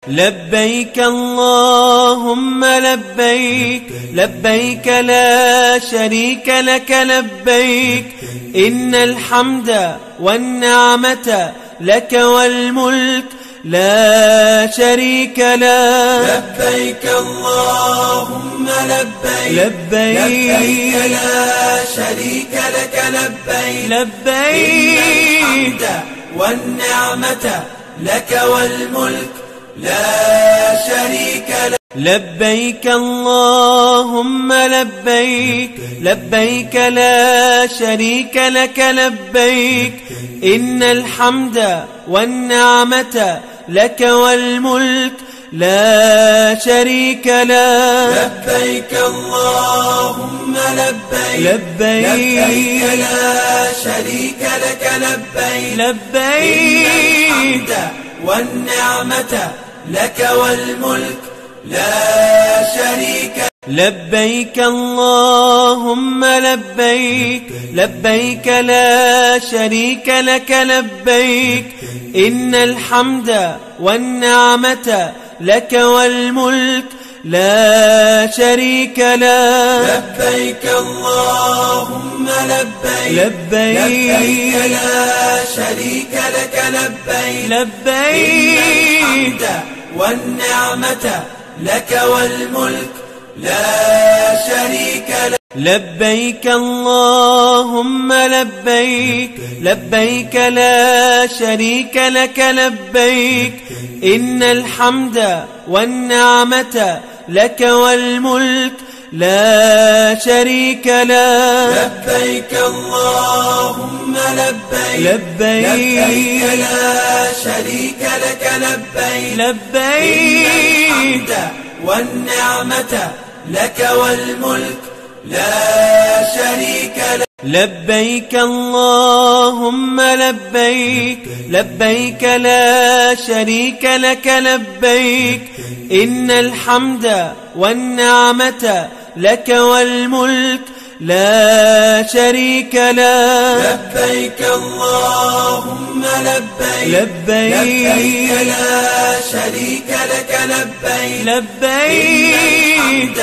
لبيك اللهم لبيك لبيك لا شريك لك لبيك إن الحمد والنعمة لك والملك لا شريك له. لبيك اللهم لبيك لبيك لا شريك لك لبيك لبيك والنعمة لك والملك لا شريك له. لبيك اللهم لبيك لبيك لا شريك لك لبيك إن الحمد والنعمة لك والملك لا شريك له. لبيك اللهم لبيك لبيك لا شريك لك لبيك لبيك والنعمة لك والملك لا شريك له. لبيك اللهم لبيك لبيك لا شريك لك لبيك إن الحمد والنعمة لك والملك لا شريك له. لبيك اللهم لبيك لبيك لا شريك لك لبيك لبيك والنعمة لك والملك لا شريك له. لبيك اللهم لبيك لبيك لا شريك لك لبيك إن الحمد والنعمة لك والملك لا شريك له. لبيك اللهم لبيك لبيك لا شريك لك لبيك لبيك والنعمة لك والملك لا شريك له. لبيك اللهم لبيك لبيك لا شريك لك لبيك إن الحمد والنعمة لك والملك لا شريك له. لبيك اللهم لبيك لبيك لا شريك لك لبيك لبيك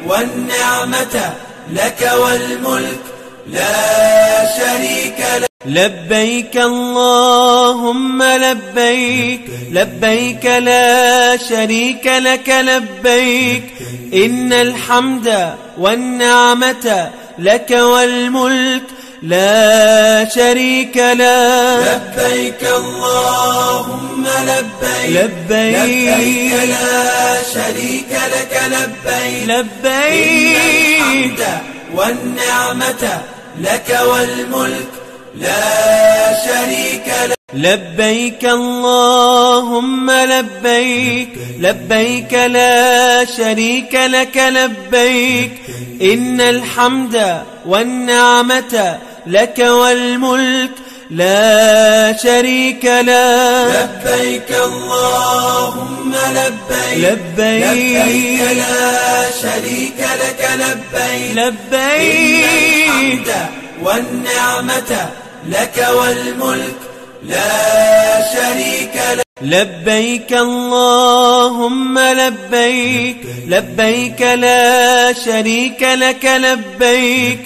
والنعمة لك والملك لا شريك له. لبيك اللهم لبيك لبيك لا شريك لك لبيك إن الحمد والنعمة لك والملك لا شريك له. لبيك اللهم لبيك لبيك لا شريك لك لبيك لبيك والنعمة لك والملك لا شريك له. لبيك اللهم لبيك لبيك لا شريك لك لبيك إن الحمد والنعمة لك والملك لا شريك له. لبيك اللهم لبيك لبيك لا شريك لك لبيك لبيك والنعمة لك والملك لا شريك له. لبيك اللهم لبيك لبيك لا شريك لك لبيك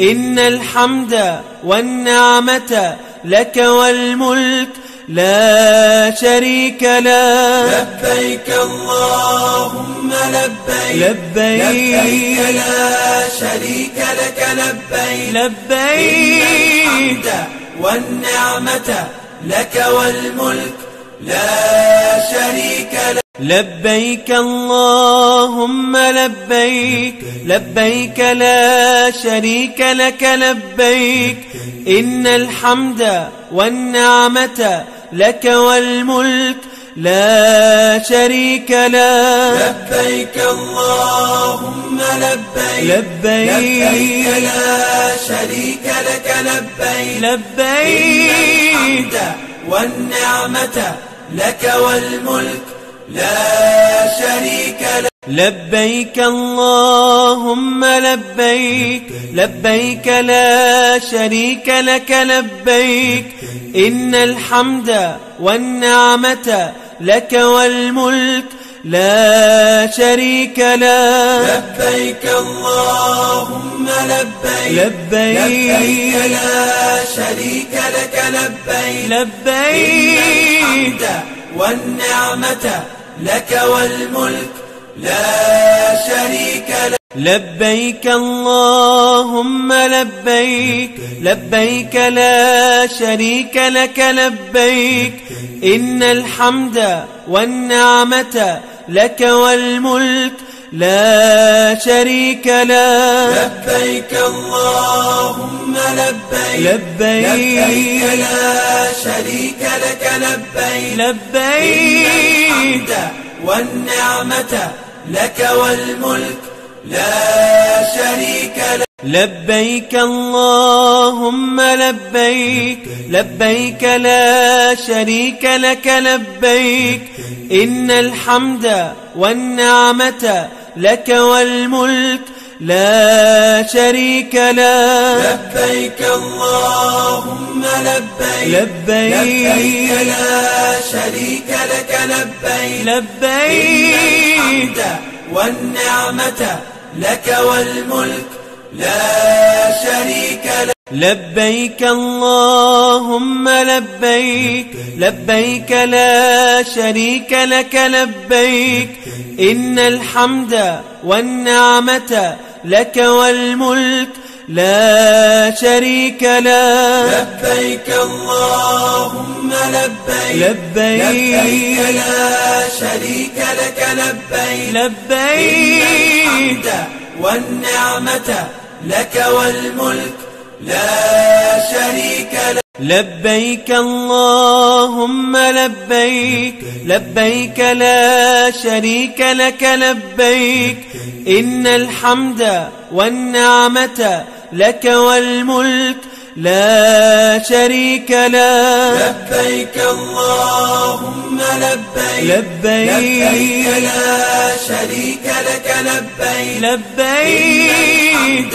إن الحمد والنعمة لك والملك لا شريك له. لبيك اللهم لبيك لبيك لا شريك لك لبيك لبيك والنعمة لك والملك لا شريك له. لبيك اللهم لبيك لبيك لا شريك لك لبيك إن الحمد والنعمة لك والملك لا شريك له. لبيك اللهم لبيك لبيك لا شريك لك لبيك لبيك والنعمة لك والملك لا شريك له. لبيك اللهم لبيك لبيك لا شريك لك لبيك إن الحمد والنعمة لك والملك لا شريك له. لبيك اللهم لبيك لبيك لا شريك لك لبيك لبيك والنعمة لك والملك لا شريك لك. لبيك اللهم لبيك لبيك لا شريك لك لبيك إن الحمد والنعمة لك والملك لا شريك له. لبيك اللهم لبيك لبيك لا شريك لك لبيك لبيك والنعمة لك والملك لا شريك لك. لبيك اللهم لبيك لبيك لا شريك لك لبيك إن الحمد والنعمة لك والملك لا شريك له. لبيك اللهم لبيك لبيك لا شريك لك لبيك لبيك والنعمة لك والملك لا شريك لك. لبيك اللهم لبيك لبيك لا شريك لك لبيك إن الحمد والنعمة لك والملك لا شريك له. لبيك اللهم لبيك لبيك لا شريك لك لبيك لبيك والنعمة لك والملك لا شريك لك. لبيك اللهم لبيك لبيك لا شريك لك لبيك إن الحمد والنعمة لك والملك لا شريك له. لبيك اللهم لبيك لبيك لا شريك لك لبيك لبيك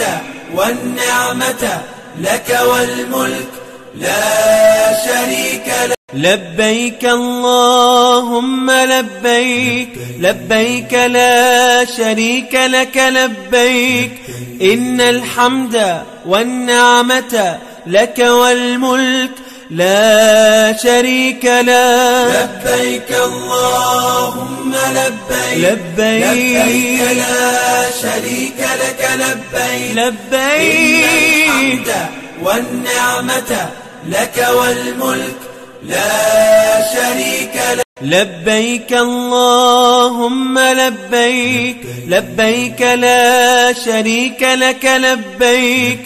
والنعمة لك والملك لا شريك لك. لبيك اللهم لبيك لبيك لا شريك لك لبيك إن الحمد والنعمة لك والملك لا شريك له. لبيك اللهم لبيك لبيك لا شريك لك لبيك لبيك والنعمة لك والملك لا شريك لك. لبيك اللهم لبيك لبيك لا شريك لك لبيك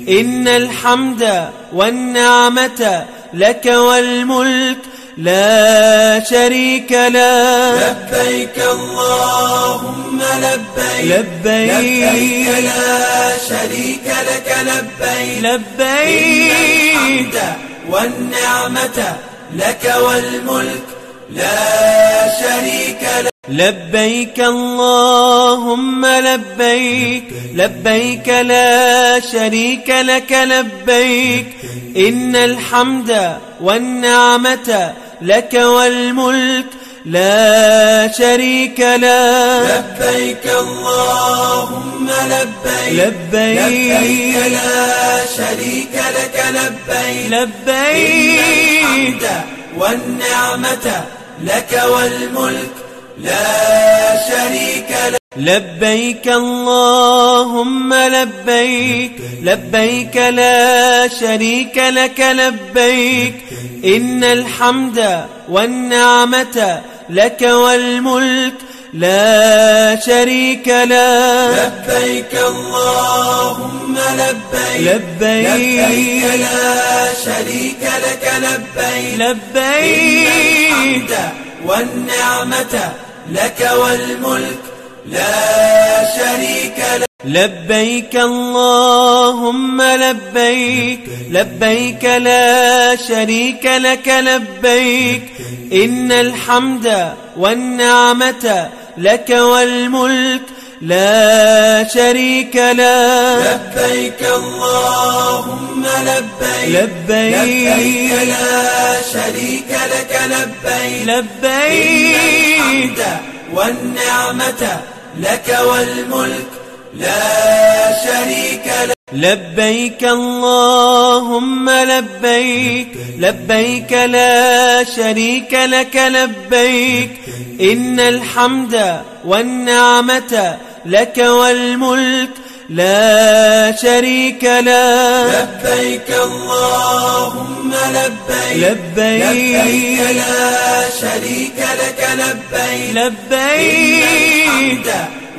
إن الحمد والنعمة لك والملك لا شريك له. لبيك اللهم لبيك لبيك لا شريك لك لبيك لبيك والنعمة لك والملك لا شريك لك. لبيك اللهم لبيك لبيك لا شريك لك لبيك إن الحمد والنعمة لك والملك لا شريك له. لبيك اللهم لبيك لبيك لا شريك لك لبيك لبيك والنعمة لك والملك لا شريك لك. لبيك اللهم لبيك لبيك لا شريك لك لبيك إن الحمد والنعمة لك والملك لا شريك له. لبيك اللهم لبيك لبيك لا شريك لك لبيك لبيك والنعمة لك والملك لا شريك لك. لبيك اللهم لبيك لبيك لا شريك لك لبيك إن الحمد والنعمة لك والملك لا شريك له. لبيك اللهم لبيك لبيك لا شريك لك لبيك لبيك الحمد والنعمة لك والملك لا شريك لك. لبيك اللهم لبيك لبيك لا شريك لك لبيك إن الحمد والنعمة لك والملك لا شريك له. لبيك اللهم لبيك لبيك لا شريك لك لبيك لبيك الحمد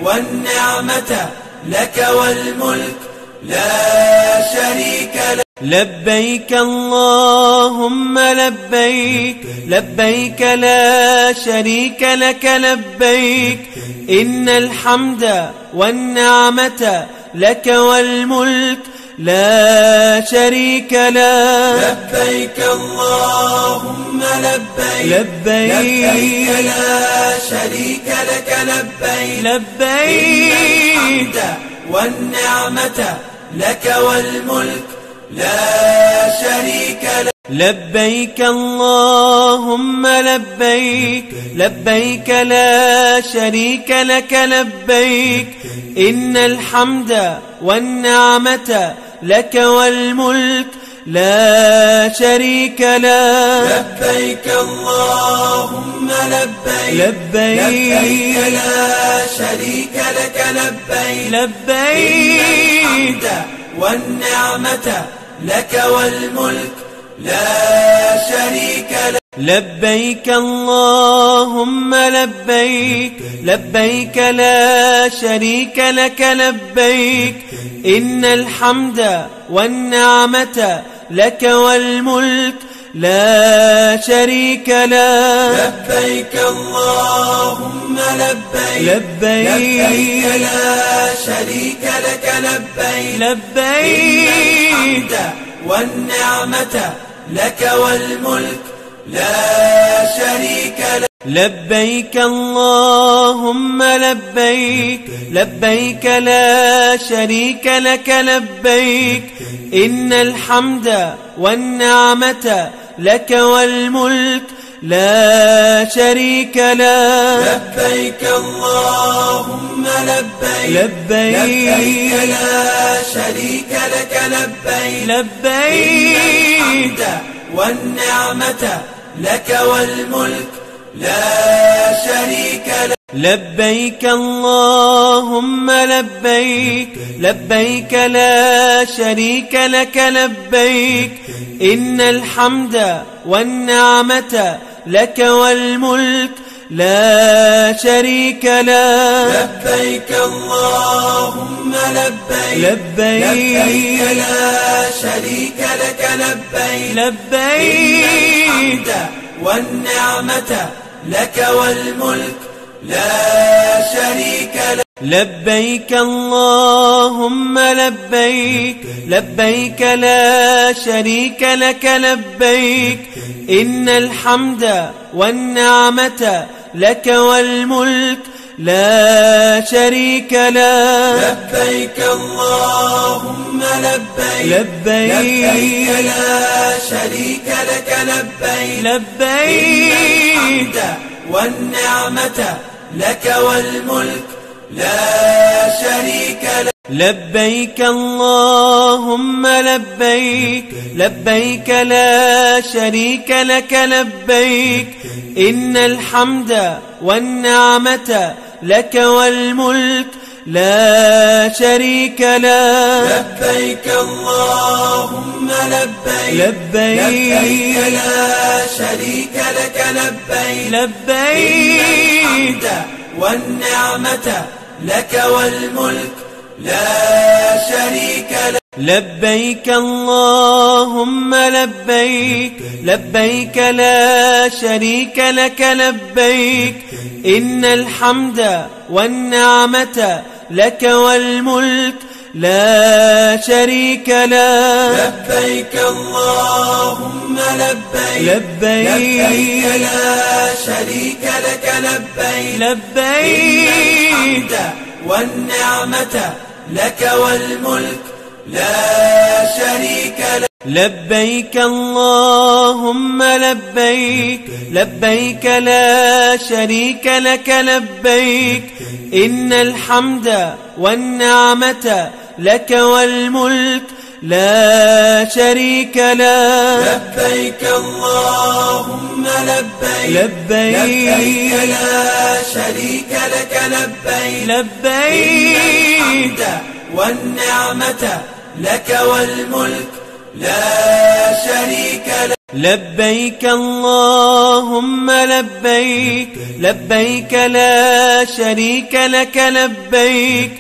والنعمة لك والملك لا شريك لك. لبيك اللهم لبيك لبيك لا شريك لك لبيك إن الحمد والنعمة لك والملك لا شريك له. لبيك اللهم لبيك لبيك لا شريك لك لبيك لبيك الحمد والنعمة لك والملك لا شريك لك. لبيك اللهم لبيك لبيك لا شريك لك لبيك إن الحمد والنعمة لك والملك لا شريك له. لبيك اللهم لبيك لبيك لا شريك لك لبيك لبيك الحمد والنعمة لك والملك لا شريك لك. لبيك اللهم لبيك لبيك لا شريك لك لبيك إن الحمد والنعمة لك والملك لا شريك له. لبيك اللهم لبيك لبيك لا شريك لك لبيك لبيك الحمد والنعمة لك والملك لا شريك لك. لبيك اللهم لبيك لبيك لا شريك لك لبيك إن الحمد والنعمة لك والملك لا شريك له. لبيك اللهم لبيك لبيك لا شريك لك لبيك لبيك الحمد والنعمة لك والملك لا شريك لك. لبيك اللهم لبيك لبيك لا شريك لك لبيك إن الحمد والنعمة لك والملك لا شريك له. لبيك اللهم لبيك لبيك لا شريك لك لبيك لبيك الحمد والنعمة لك والملك لا شريك لك. لبيك اللهم لبيك لبيك لا شريك لك لبيك إن الحمد والنعمة لك والملك لا شريك له. لبيك اللهم لبيك لبيك لا شريك لك لبيك لبيك الحمد والنعمة لك والملك لا شريك لك. لبيك اللهم لبيك لبيك لا شريك لك لبيك إن الحمد والنعمة لك والملك لا شريك له. لبيك اللهم لبيك لبيك لا شريك لك لبيك لبيك والنعمة لك والملك لا شريك لك. لبيك اللهم لبيك لبيك لا شريك لك لبيك إن الحمد والنعمة لك والملك لا شريك له. لبيك اللهم لبيك لبيك لا شريك لك لبيك لبيك والنعمة لك والملك لا شريك لك. لبيك اللهم لبيك لبيك لا شريك لك لبيك إن الحمد والنعمة لك والملك لا شريك لك. لبيك اللهم لبيك لبيك لا شريك لك لبيك لبيك الحمد والنعمة لك والملك لا شريك لك. لبيك اللهم لبيك لبيك لا شريك لك لبيك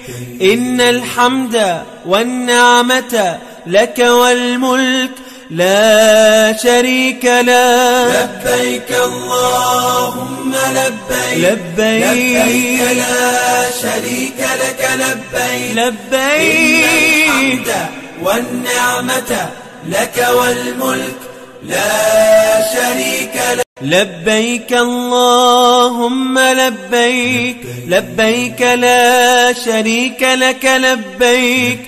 إن الحمد والنعمة لك والملك لا شريك لك. لبيك اللهم لبيك لبيك لا شريك لك لبيك لبيك الحمد والنعمة لك والملك لا شريك لك. لبيك اللهم لبيك لبيك لا شريك لك لبيك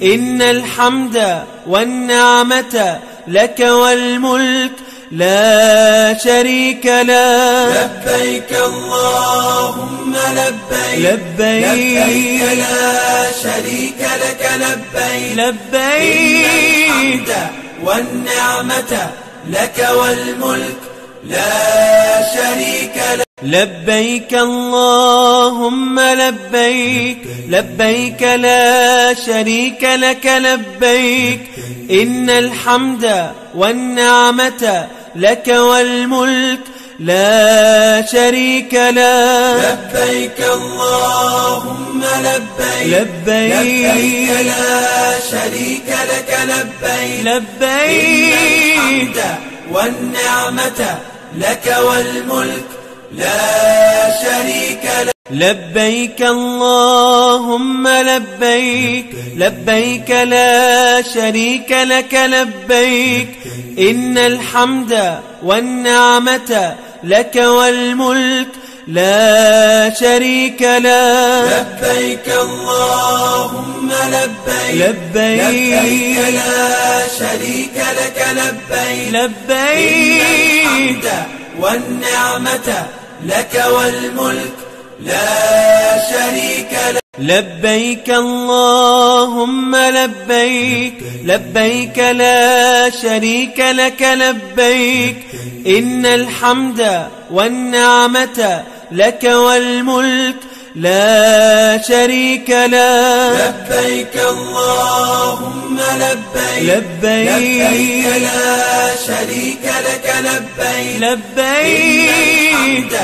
إن الحمد والنعمة لك والملك لا شريك لك. لبيك اللهم لبيك لبيك لا شريك لك لبيك لبيك الحمد والنعمة لك والملك لا شريك لك. لبيك اللهم لبيك لبيك لا شريك لك لبيك إن الحمد والنعمة لك والملك لا شريك لك. لبيك اللهم لبيك لبيك لا شريك لك لبيك لبيك الحمد والنعمة لك والملك لا شريك لك. لبيك اللهم لبيك لبيك لا شريك لك لبيك إن الحمد والنعمة لك والملك لا شريك لك. لبيك اللهم لبيك لبيك لا شريك لك لبيك لبيك الحمد والنعمة لك والملك لا شريك لك. لبيك اللهم لبيك لبيك لا شريك لك لبيك إن الحمد والنعمة لك والملك لا شريك لك. لبيك اللهم لبيك لبيك لا شريك لك لبيك لبيك الحمد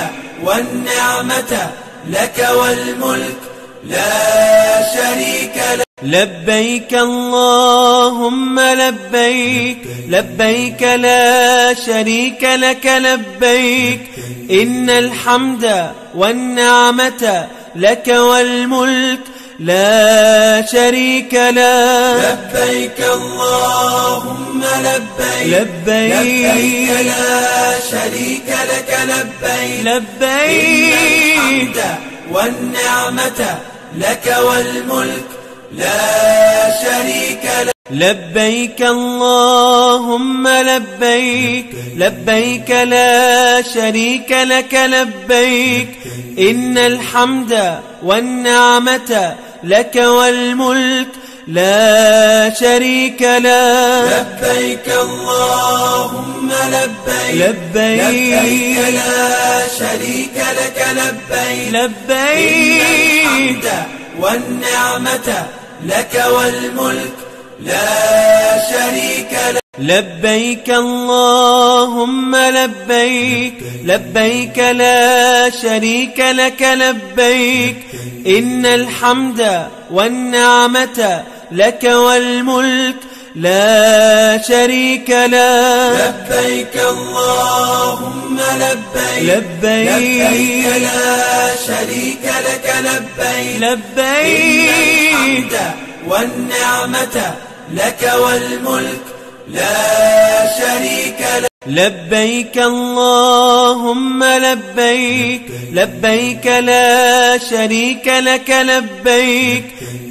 والنعمة لك والملك لا شريك لك. لبيك اللهم لبيك لبيك لا شريك لك لبيك إن الحمد والنعمة لك والملك لا شريك لك. لبيك اللهم لبيك لبيك لا شريك لك لبيك لبيك الحمد والنعمة لك والملك لا شريك لك. لبيك اللهم لبيك لبيك لا شريك لك لبيك إن الحمد والنعمة لك والملك لا شريك لك. لبيك اللهم لبيك لبيك لا شريك لك لبيك لبيك الحمد والنعمة لك والملك لا شريك لك. لبيك اللهم لبيك لبيك لا شريك لك لبيك إن الحمد والنعمة لك والملك لا شريك لك. لبيك اللهم لبيك لبيك لا شريك لك لبيك لبيك الحمد والنعمة لك والملك لا شريك لك. لبيك اللهم لبيك لبيك لا شريك لك لبيك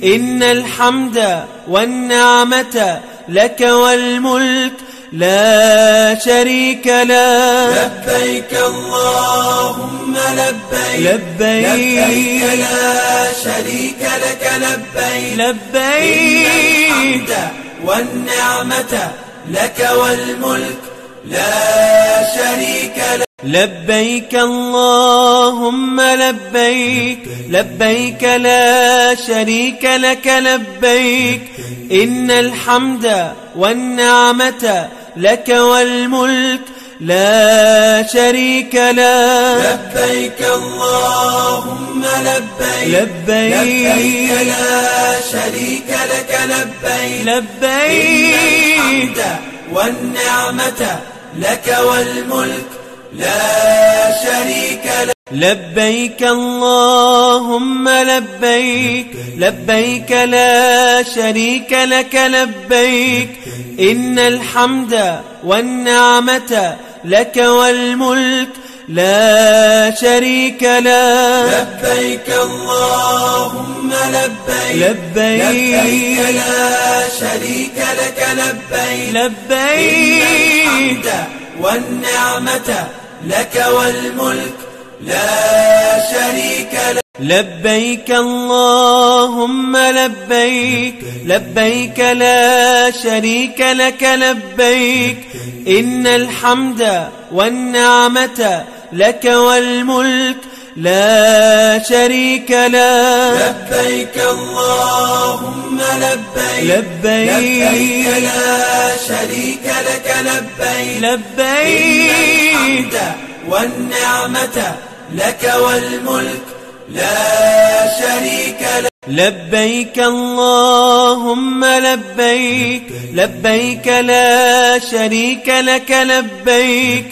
إن الحمد والنعمة لك والملك لا شريك لك. لبيك اللهم لبيك لبيك لا شريك لك لبيك لبيك الحمد والنعمة لك والملك لا شريك لك. لبيك اللهم لبيك لبيك لا شريك لك لبيك إن الحمد والنعمة لك والملك لا شريك لك. لبيك اللهم لبيك لبيك لا شريك لك لبيك لبيك الحمد والنعمة لك والملك لا شريك لك. لبيك اللهم لبيك لبيك لا شريك لك لبيك إن الحمد والنعمة لك والملك لا شريك لك. لبيك اللهم لبيك لبيك لا شريك لك لبيك لبيك الحمد والنعمة لك والملك لا شريك لك. لبيك اللهم لبيك لبيك لا شريك لك لبيك إن الحمد والنعمة لك والملك لا شريك لك. لبيك اللهم لبيك لبيك لا شريك لك لبيك لبيك الحمد والنعمة لك والملك لا شريك لك. لبيك اللهم لبيك لبيك لا شريك لك لبيك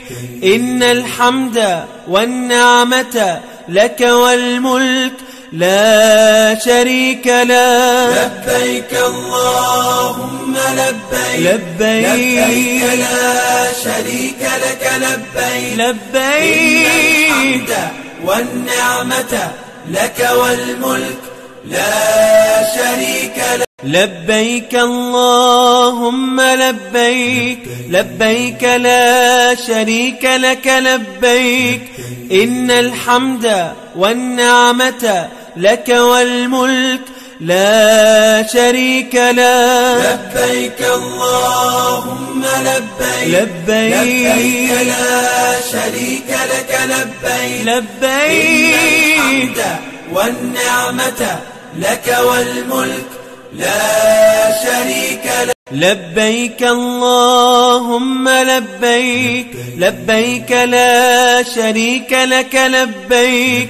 إن الحمد والنعمة لك والملك لا شريك لك. لبيك اللهم لبيك لبيك لا شريك لك لبيك لبيك الحمد والنعمة لك والملك لا شريك لك. لبيك اللهم لبيك لبيك لا شريك لك لبيك إن الحمد والنعمة لك والملك لا شريك لك. لبيك اللهم لبيك لبيك لا شريك لك لبيك لبيك الحمد والنعمة لك والملك لا شريك لك. لبيك اللهم لبيك لبيك لا شريك لك لبيك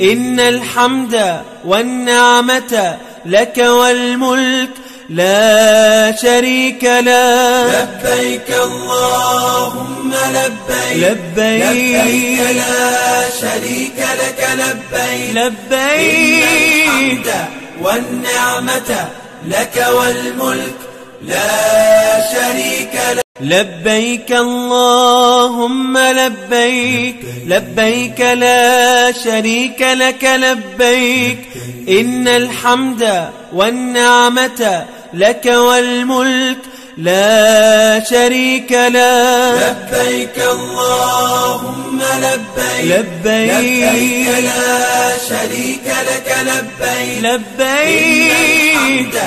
إن الحمد والنعمة لك والملك لا شريك لك. لبيك اللهم لبيك لبيك لا شريك لك لبيك لبيك الحمد والنعمة لك والملك لا شريك لك. لبيك اللهم لبيك لبيك لا شريك لك لبيك إن الحمد والنعمة لك والملك لا شريك لك. لبيك اللهم لبيك لبيك لا شريك لك لبيك لبيك الحمد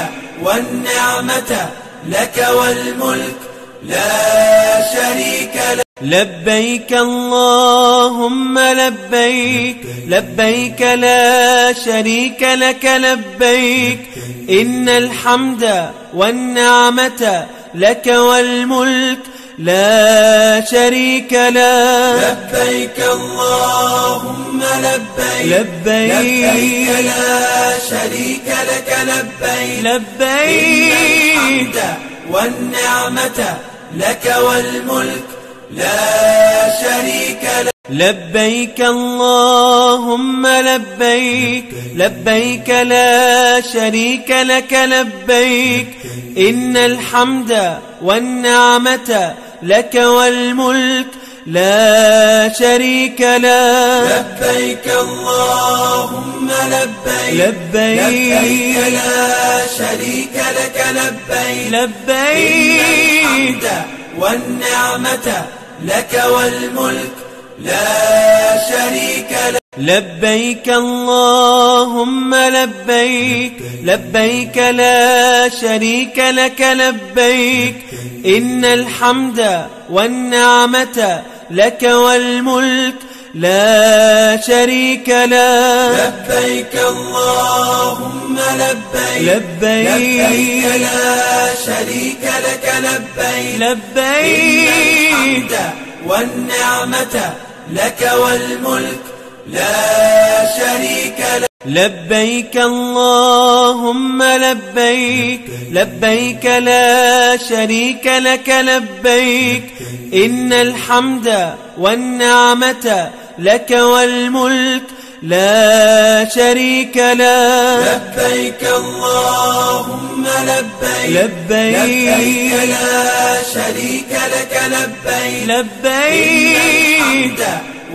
والنعمة لك والملك لا شريك لك. لبيك اللهم لبيك لبيك لا شريك لك لبيك إن الحمد والنعمة لك والملك لا شريك لك. لبيك اللهم لبيك لبيك لا شريك لك لبيك لبيك الحمد والنعمة لك والملك لا شريك لك. لبيك اللهم لبيك لبيك لا شريك لك لبيك إن الحمد والنعمة لك والملك لا شريك له. لبيك اللهم لبيك لبيك لا شريك لك لبيك لبيك والنعمة لك والملك لا شريك لك. لبيك اللهم لبيك لبيك لا شريك لك لبيك إن الحمد والنعمة لك والملك لا شريك له. لبيك اللهم لبيك لبيك لا شريك لك لبيك لبيك والنعمة لك والملك لا شريك لك. لبيك اللهم لبيك لبيك لا شريك لك لبيك إن الحمد والنعمة لك والملك لا شريك له. لبيك اللهم لبيك لبيك لا شريك لك لبيك لبيك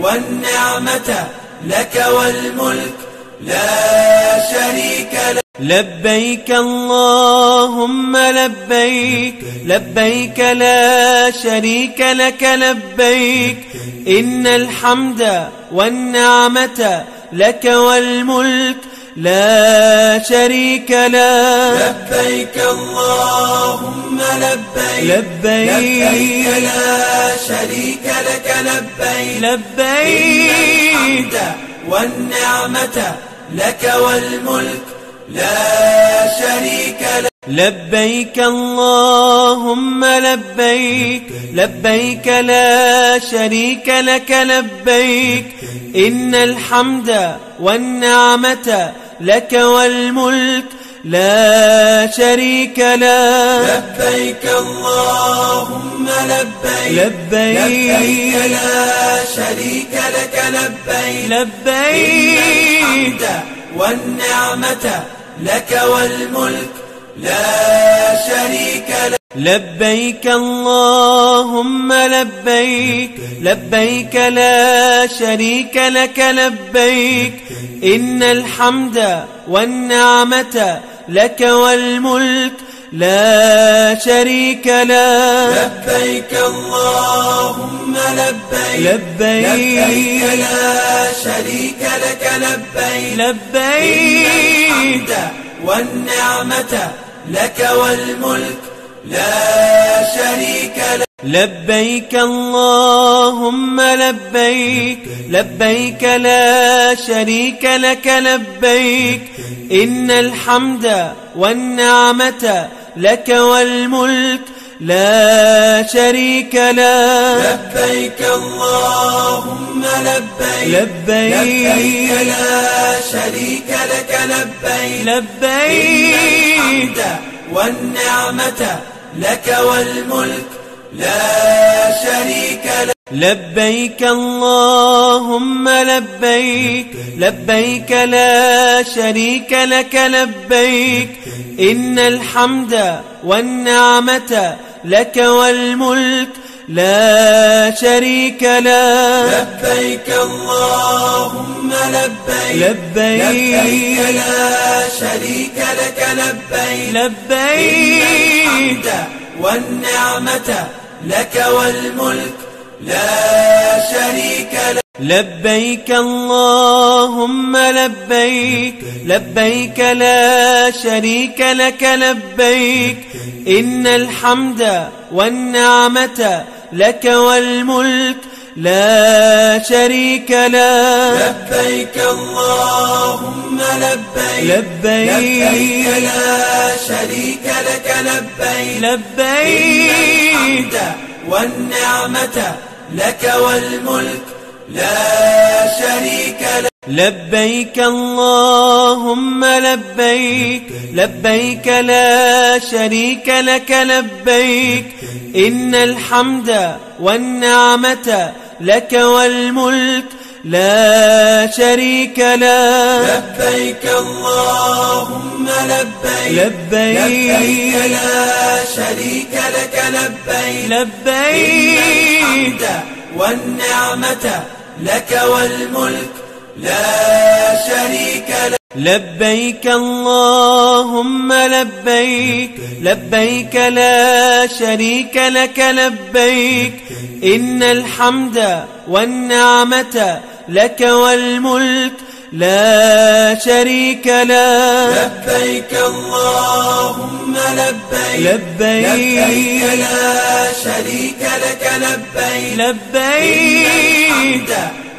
والنعمة لك والملك لا شريك لك. لبيك اللهم لبيك لبيك لا شريك لك لبيك إن الحمد والنعمة لك والملك لا شريك له. لبيك اللهم لبيك لبيك لا شريك لك لبيك لبيك والنعمة لك والملك لا شريك لك. لبيك اللهم لبيك لبيك لا شريك لك لبيك إن الحمد والنعمة لك والملك لا شريك له. لبيك اللهم لبيك لبيك لا شريك لك لبيك لبيك والنعمة لك والملك لا شريك لك. لبيك اللهم لبيك لبيك لا شريك لك لبيك إن الحمد والنعمة لك والملك لا شريك له. لبيك اللهم لبيك لبيك لا شريك لك لبيك لبيك والنعمة لك والملك لا شريك لك. لبيك اللهم لبيك لبيك لا شريك لك لبيك إن الحمد والنعمة لك والملك لا شريك له. لبيك اللهم لبيك لبيك لا شريك لك لبيك لبيك والنعمة لك والملك لا شريك لك. لبيك اللهم لبيك لبيك لا شريك لك لبيك إن الحمد والنعمة لك والملك لا شريك له. لبيك اللهم لبيك لبيك لا شريك لك لبيك لبيك والنعمة لك والملك لا شريك لك. لبيك اللهم لبيك لبيك لا شريك لك لبيك إن الحمد والنعمة لك والملك لا شريك له. لبيك اللهم لبيك لبيك لا شريك لك لبيك لبيك والنعمة لك والملك لا شريك لك. لبيك اللهم لبيك لبيك لا شريك لك لبيك إن الحمد والنعمة لك والملك لا شريك له. لبيك اللهم لبيك لبيك لا شريك لك لبيك لبيك الحمد والنعمة لك والملك لا شريك لك. لبيك اللهم لبيك لبيك لا شريك لك لبيك إن الحمد والنعمة لك والملك لا شريك له. لبيك اللهم لبيك لبيك لا شريك لك لبيك لبيك الحمد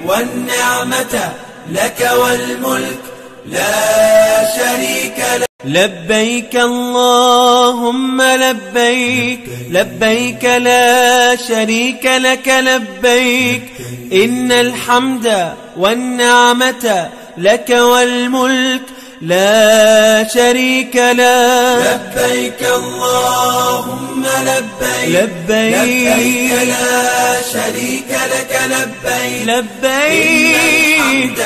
والنعمة لك والملك لا شريك لك. لبيك اللهم لبيك لبيك لا شريك لك لبيك إن الحمد والنعمة لك والملك لا شريك له. لبيك اللهم لبيك لبيك لا شريك لك لبيك لبيك الحمد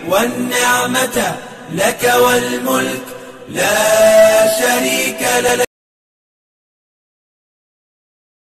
والنعمة لك والملك لا شريك لك.